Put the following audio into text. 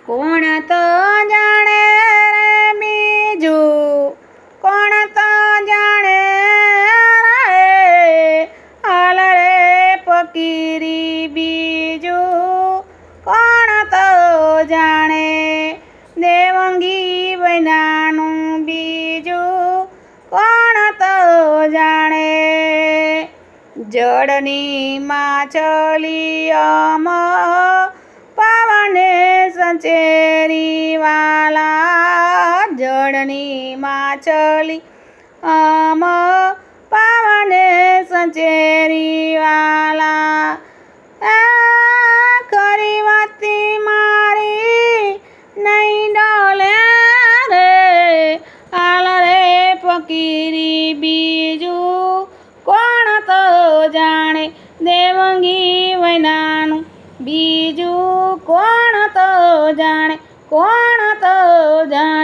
કોણ તો જાણે રે બીજું, કોણ તો જાણે રે હાલ રે ફકીરી બીજું, કોણ તો જાણે દેવંગી બન્યાનું બીજું, કોણ તો જાણે જળની માછલીઓમાં પાવને સંચેરી વાલા, જળની માછલી પાવને સંચેરી વાલા, ખરી વાતી મારી નહીં ડોલે રે હાલ રે ફકીરી બીજું, કોણ તો જાણે દેવંગી વૈનાનું બીજું, કોણ તો જાણે, કોણ તો જાણે।